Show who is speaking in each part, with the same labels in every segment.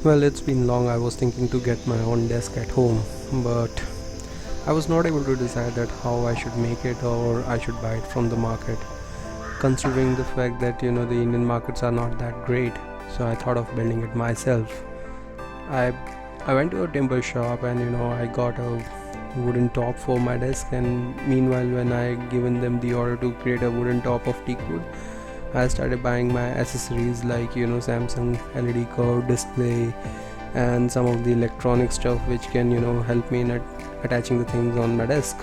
Speaker 1: Well, it's been long. I was thinking to get my own desk at home, but I was not able to decide that how I should make it or I should buy it from the market. Considering the fact that the Indian markets are not that great, so I thought of building it myself. I I went to a timber shop and I got a wooden top for my desk, and meanwhile when I given them the order to create a wooden top of teak wood, I started buying my accessories like Samsung LED curve display and some of the electronic stuff which can help me in attaching the things on my desk.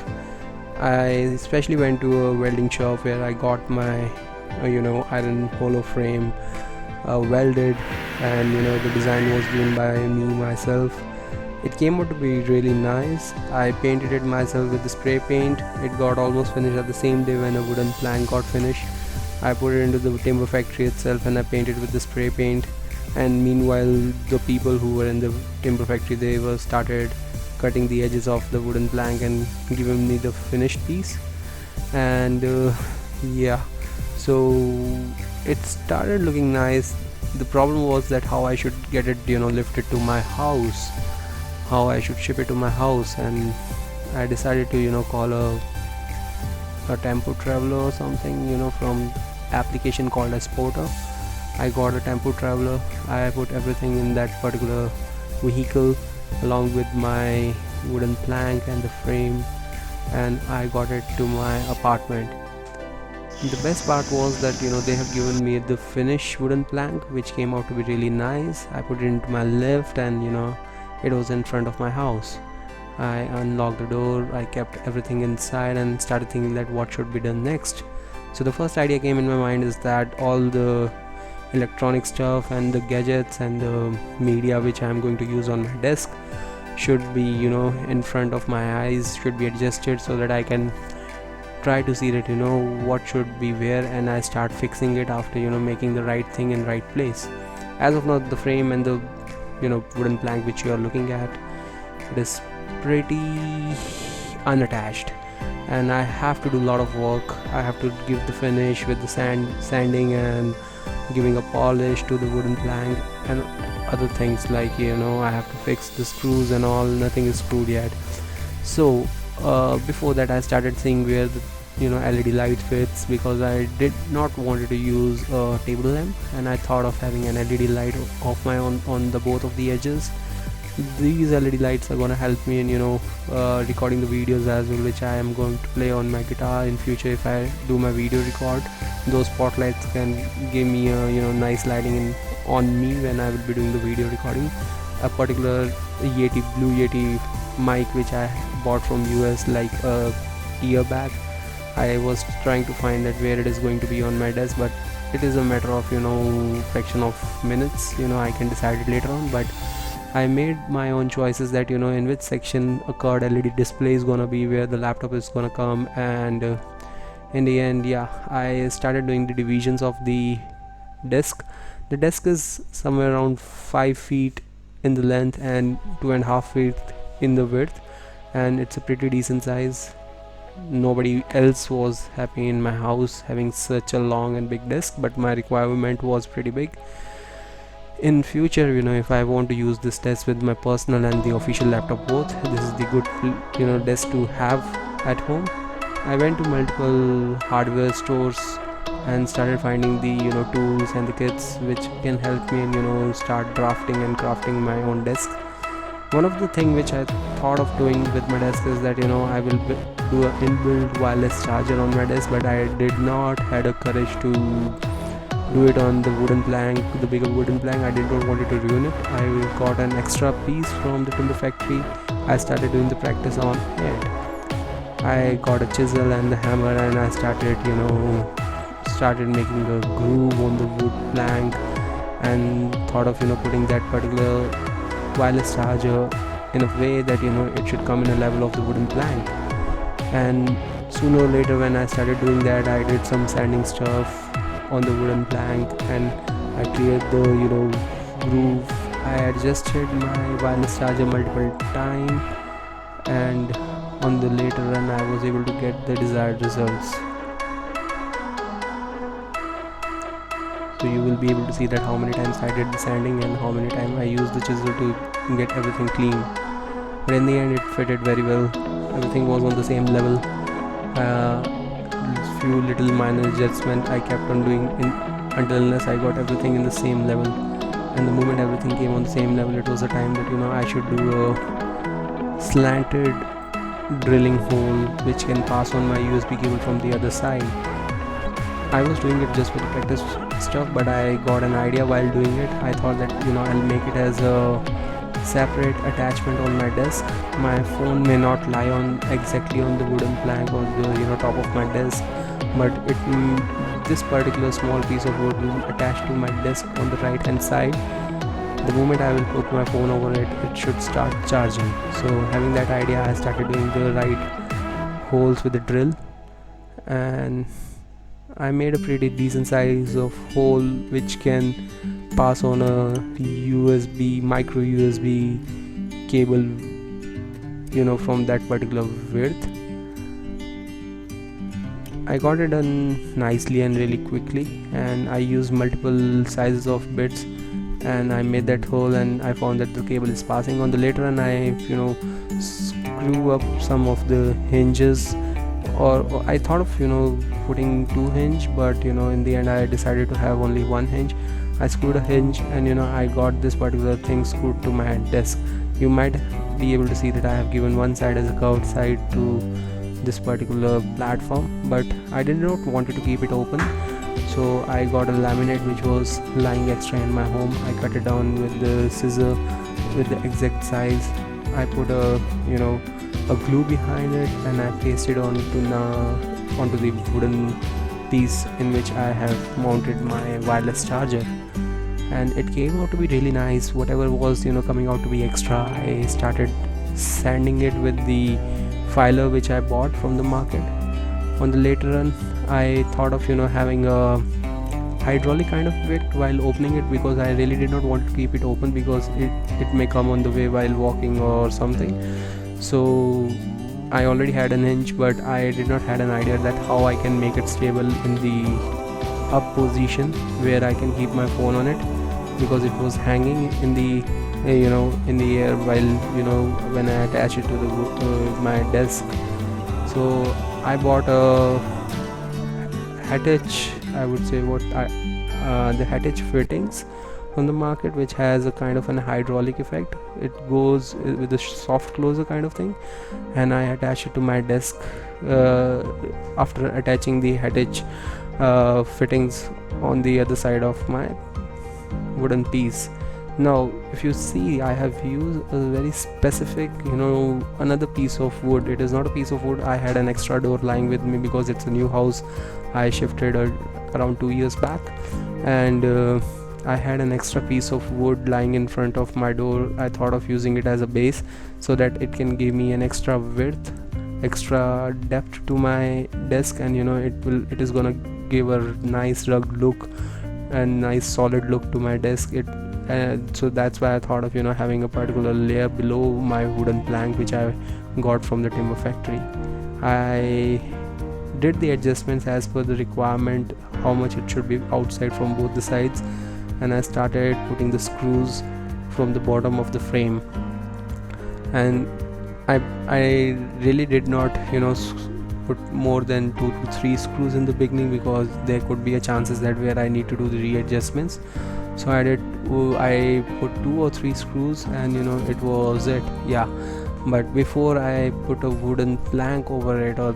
Speaker 1: I especially went to a welding shop where I got my iron hollow frame welded, and the design was done by me myself. It came out to be really nice. I painted it myself with the spray paint. It got almost finished at the same day when a wooden plank got finished. I put it into the timber factory itself and I painted with the spray paint. And meanwhile, the people who were in the timber factory, they were started cutting the edges of the wooden plank and giving me the finished piece. And yeah, so it started looking nice. The problem was that how I should get it lifted to my house, how I should ship it to my house. And I decided to call a tempo traveler or something from application called as Porter. I got a tempo traveler. I put everything in that particular vehicle along with my wooden plank and the frame, and I got it to my apartment. The best part was that they have given me the finished wooden plank which came out to be really nice. I put it into my lift and it was in front of my house. I unlocked the door, I kept everything inside and started thinking that what should be done next. So the first idea came in my mind is that all the electronic stuff and the gadgets and the media which I am going to use on my desk should be in front of my eyes, should be adjusted so that I can try to see that what should be where, and I start fixing it after making the right thing in right place. As of now, the frame and the wooden plank which you are looking at, it is pretty unattached, and I have to do a lot of work. I have to give the finish with the sanding and giving a polish to the wooden plank and other things like I have to fix the screws and all. Nothing is screwed yet. So before that I started seeing where the LED light fits, because I did not wanted to use a table lamp, and I thought of having an LED light of my own on the both of the edges. These LED lights are gonna help me in recording the videos as well, which I am going to play on my guitar in future. If I do my video record, those spotlights can give me a nice lighting on me when I will be doing the video recording. A particular blue Yeti mic which I bought from US like a year back. I was trying to find that where it is going to be on my desk, but it is a matter of fraction of minutes. I can decide it later on, but I made my own choices that in which section a card LED display is gonna be, where the laptop is gonna come, and in the end, yeah, I started doing the divisions of the desk. The desk is somewhere around 5 feet in the length and 2.5 feet in the width, and it's a pretty decent size. Nobody else was happy in my house having such a long and big desk, but my requirement was pretty big. In future, if I want to use this desk with my personal and the official laptop both, this is the good desk to have at home. I went to multiple hardware stores and started finding the tools and the kits which can help me in start drafting and crafting my own desk. One of the thing which I thought of doing with my desk is that I will do an inbuilt wireless charger on my desk, but I did not had a courage to do it on the wooden plank, the bigger wooden plank. I did not want it to ruin it. I got an extra piece from the timber factory. I started doing the practice on it. I got a chisel and the hammer, and I started making a groove on the wood plank, and thought of putting that particular wireless charger in a way that it should come in a level of the wooden plank. And sooner or later, when I started doing that, I did some sanding stuff on the wooden plank, and I cleared the groove. I adjusted my wireless charger multiple times, and on the later run I was able to get the desired results. So so you will be able to see that how many times I did the sanding and how many times I used the chisel to get everything clean. But in the end it fitted very well. Everything was on the same level. Few little minor adjustments I kept on doing until unless I got everything in the same level. And the moment everything came on the same level, it was a time that I should do a slanted drilling hole which can pass on my USB cable from the other side. I was doing it just for the practice stuff, but I got an idea while doing it. I thought that I'll make it as a separate attachment on my desk. My phone may not lie on exactly on the wooden plank or the top of my desk, but this particular small piece of wood will attach to my desk on the right hand side. The moment I will put my phone over it, it should start charging. So having that idea, I started doing the right holes with the drill, and I made a pretty decent size of hole which can pass on a USB, micro USB cable, from that particular width. I got it done nicely and really quickly, and I used multiple sizes of bits, and I made that hole, and I found that the cable is passing. On the later and I screw up some of the hinges, or I thought of putting 2 hinge, but in the end I decided to have only 1 hinge. I screwed a hinge, and I got this particular thing screwed to my desk. You might be able to see that I have given one side as a curved side to this particular platform, but I did not want to keep it open, so I got a laminate which was lying extra in my home. I cut it down with the scissor with the exact size. I put a glue behind it, and I pasted onto the wooden piece in which I have mounted my wireless charger, and it came out to be really nice. Whatever was coming out to be extra, I started sanding it with the filer which I bought from the market. On the later run, I thought of having a hydraulic kind of effect while opening it, because I really did not want to keep it open because it may come on the way while walking or something. So I already had an hinge, but I did not had an idea that how I can make it stable in the up position where I can keep my phone on it, because it was hanging in the in the air while when I attach it to my desk. So I bought a Hattich, I would say the Hattich fittings from the market, which has a kind of an hydraulic effect. It goes with a soft closer kind of thing, and I attach it to my desk after attaching the Hattich fittings on the other side of my wooden piece. Now if you see, I have used a very specific another piece of wood. It is not a piece of wood. I had an extra door lying with me because it's a new house. I shifted around 2 years back, and I had an extra piece of wood lying in front of my door. I thought of using it as a base so that it can give me an extra width, extra depth to my desk, and it is gonna give a nice rugged look and nice solid look to my desk. So that's why I thought of having a particular layer below my wooden plank which I got from the timber factory. I did the adjustments as per the requirement, how much it should be outside from both the sides, and I started putting the screws from the bottom of the frame. And I really did not put more than 2 to 3 screws in the beginning, because there could be a chances that where I need to do the readjustments. So I put 2 or 3 screws, and it was it. Yeah, but before I put a wooden plank over it or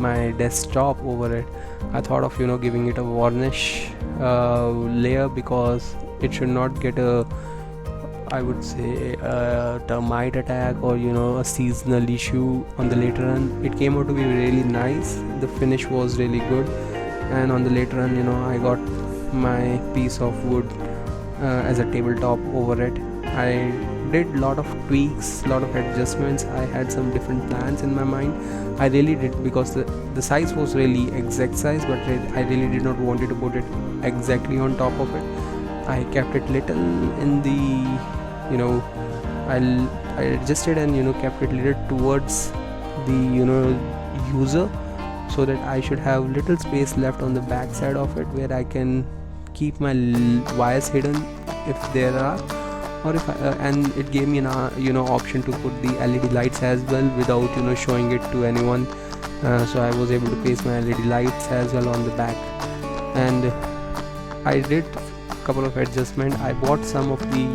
Speaker 1: my desktop over it, I thought of giving it a varnish layer, because it should not get I would say a termite attack or a seasonal issue on the later run. It came out to be really nice. The finish was really good, and on the later run I got my piece of wood as a tabletop over it. I did lot of tweaks, lot of adjustments. I had some different plans in my mind. I really did, because the size was really exact size, but I really did not want to put it exactly on top of it. I kept it little in the I adjusted and kept it little towards the user, so that I should have little space left on the back side of it where I can keep my wires hidden if there are, or if and it gave me an option to put the LED lights as well without showing it to anyone. So I was able to paste my LED lights as well on the back, and I did a couple of adjustments. I bought some of the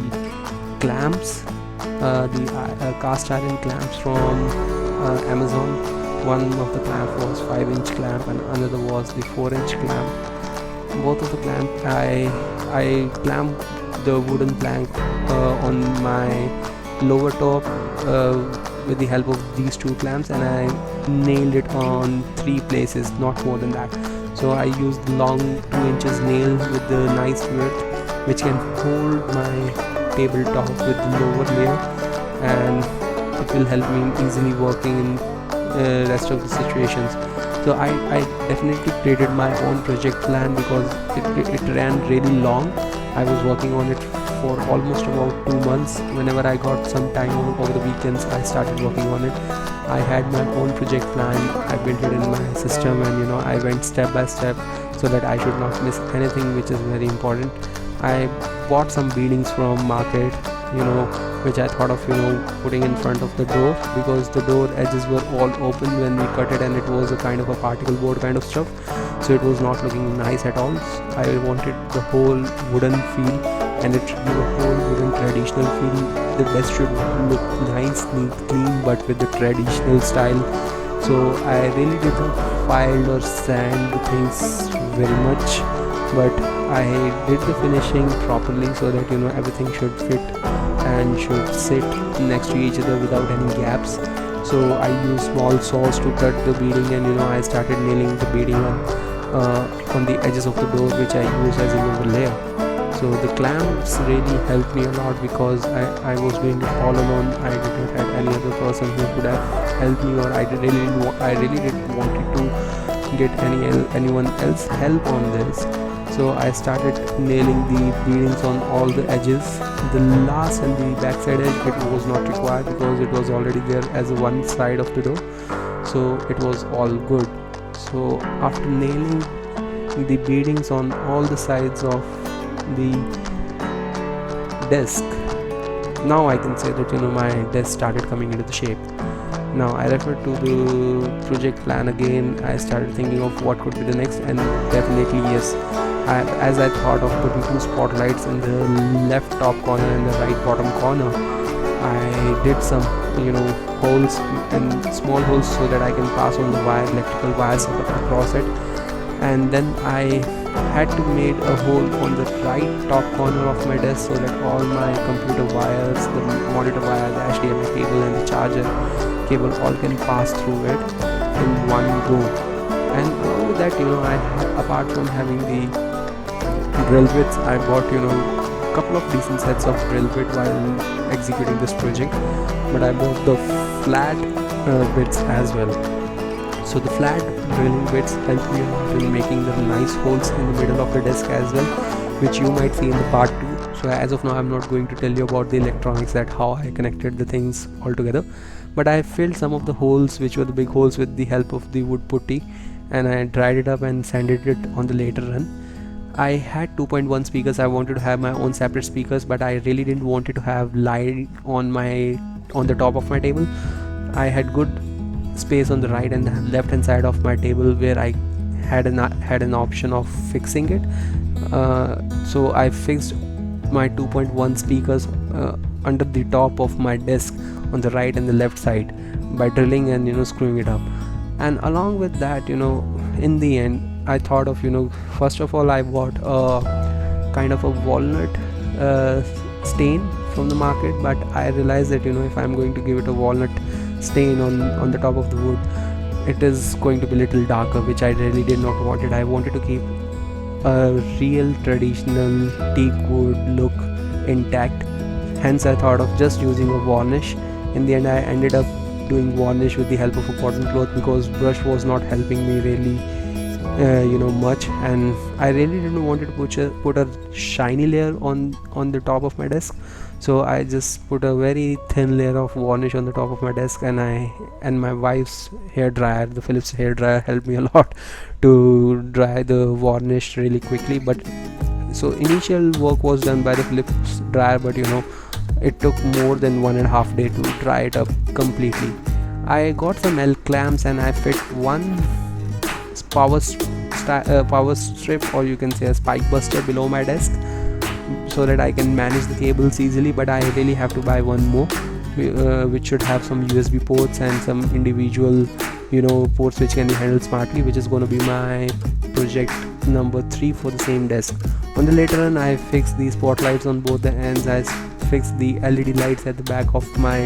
Speaker 1: clamps, the cast iron clamps from Amazon. One of the clamp was 5-inch clamp and another was the 4-inch clamp. Both of the clamp, I clamped the wooden plank on my lower top with the help of these two clamps, and I nailed it on 3 places, not more than that. So I used the long 2 inches nail with the nice width, which can hold my tabletop with the lower layer, and it will help me in easily working in rest of the situations. So I definitely created my own project plan because it ran really long. I was working on it for almost about 2 months. Whenever I got some time over the weekends, I started working on it. I had my own project plan. I built it in my system, and I went step by step so that I should not miss anything, which is very important. I bought some beadings from market, which I thought of putting in front of the door, because the door edges were all open when we cut it, and it was a kind of a particle board kind of stuff, so it was not looking nice at all. I wanted the whole wooden feel, and it should give a whole wooden traditional feel. The desk should look nice, neat, clean, but with the traditional style. So I really didn't file or sand the things very much, but I did the finishing properly so that everything should fit and should sit next to each other without any gaps. So I used small saws to cut the beading, and I started nailing the beading on the edges of the door, which I use as a layer. So the clamps really helped me a lot because I was doing it all alone. I did not have any other person who could have helped me, or I really didn't wanted to get anyone else help on this. So I started nailing the beadings on all the edges. The last and the back side edge, it was not required because it was already there as one side of the door, so it was all good. So after nailing the beadings on all the sides of the desk, now I can say that my desk started coming into the shape. Now I referred to the project plan again. I started thinking of what could be the next, and definitely yes, as I thought of putting 2 spotlights in the left top corner and the right bottom corner, I did some holes and small holes so that I can pass on the electrical wires across it, and then I had to make a hole on the right top corner of my desk so that all my computer wires, the monitor wire, the HDMI cable and the charger cable all can pass through it in one go. And along with that, apart from having the drill bits, I bought a couple of decent sets of drill bit while executing this project, but I bought the flat bits as well. So the flat drilling bits helped me out in making the nice holes in the middle of the desk as well, which you might see in the part 2. So as of now, I'm not going to tell you about the electronics, that how I connected the things all together, but I filled some of the holes, which were the big holes, with the help of the wood putty, and I dried it up and sanded it on the later run. I had 2.1 speakers. I wanted to have my own separate speakers, but I really didn't want it to have light on the top of my table. I had good space on the right and left hand side of my table where I had an option of fixing it. So I fixed my 2.1 speakers under the top of my desk on the right and the left side by drilling and screwing it up. And along with that, in the end, I thought of first of all, I bought a kind of a walnut stain from the market, but I realized that if I'm going to give it a walnut stain on the top of the wood, it is going to be a little darker, which I really did not want it. I wanted to keep a real traditional teak wood look intact, hence I thought of just using a varnish. In the end, I ended up doing varnish with the help of a cotton cloth because brush was not helping me really much, and I really didn't want to put a shiny layer on the top of my desk. So I just put a very thin layer of varnish on the top of my desk, and my wife's hair dryer, the Philips hair dryer, helped me a lot to dry the varnish really quickly. But So initial work was done by the Philips dryer, but it took more than 1.5 days to dry it up completely. I got some L clamps and I fit one power strip, or you can say a spike buster, below my desk, so that I can manage the cables easily. But I really have to buy one more, which should have some USB ports and some individual ports which can be handled smartly, which is going to be my project number 3 for the same desk. On the later run, I fixed the spotlights on both the ends. I fixed the LED lights at the back of my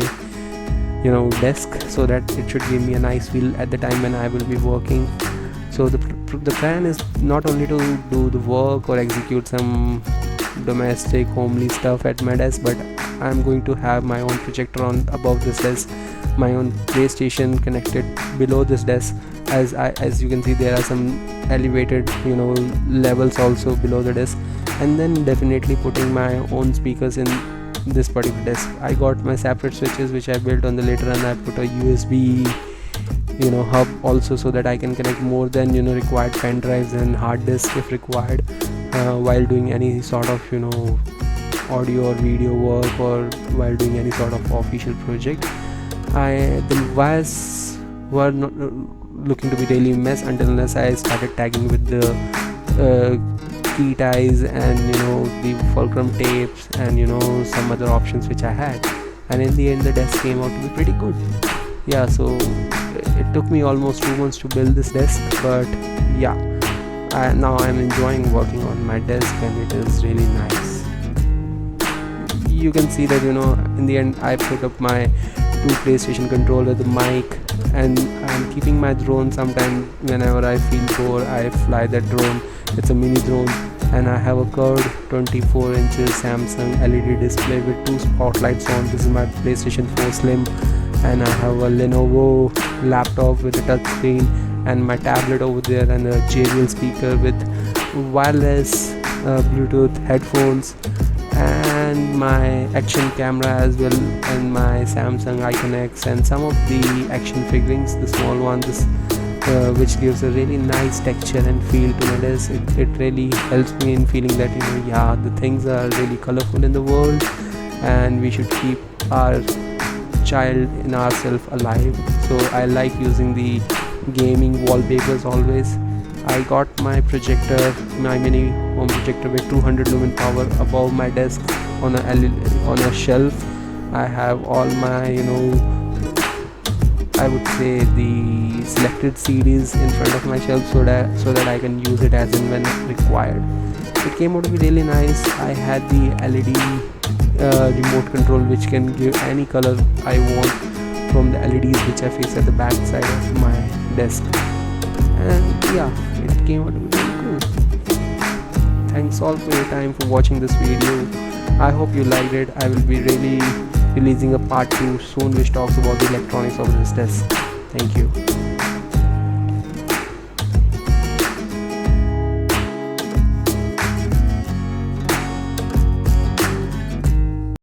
Speaker 1: desk, so that it should give me a nice feel at the time when I will be working. So the plan is not only to do the work or execute some domestic homely stuff at my desk, but I'm going to have my own projector on above this desk, my own PlayStation connected below this desk. As you can see, there are some elevated levels also below the desk, and then definitely putting my own speakers in this particular desk. I got my separate switches which I built on the later, and I put a USB hub also, so that I can connect more than required pen drives and hard disk if required, while doing any sort of audio or video work, or while doing any sort of official project. The wires were not looking to be really mess unless I started tagging with the key ties and the fulcrum tapes and some other options which I had, and in the end the desk came out to be pretty good. Yeah, so it took me almost 2 months to build this desk, but yeah, now I'm enjoying working on my desk and it is really nice. You can see that in the end I put up my 2 PlayStation controller, the mic, and I'm keeping my drone. Sometimes whenever I feel bored, I fly that drone. It's a mini drone, and I have a curved 24 inches Samsung LED display with 2 spotlights on. This is my PlayStation 4 Slim, and I have a Lenovo laptop with a touch screen, and my tablet over there, and a JBL speaker with wireless Bluetooth headphones, and my action camera as well, and my Samsung Icon X, and some of the action figurines, the small one, which gives a really nice texture and feel to my desk. It really helps me in feeling that the things are really colorful in the world, and we should keep our child in ourselves alive. So I like using the gaming wallpapers always. I got my projector, my mini home projector with 200 lumen power above my desk on a shelf. I have all my I would say the selected CDs in front of my shelf, so that I can use it as and when required. It came out to be really nice. I had the LED remote control which can give any color I want from the LEDs which I face at the back side of my desk, and yeah, it came out to be really cool. Thanks all for your time for watching this video. I hope you liked it. I will be really releasing a part 2 soon which talks about the electronics of this desk. Thank you.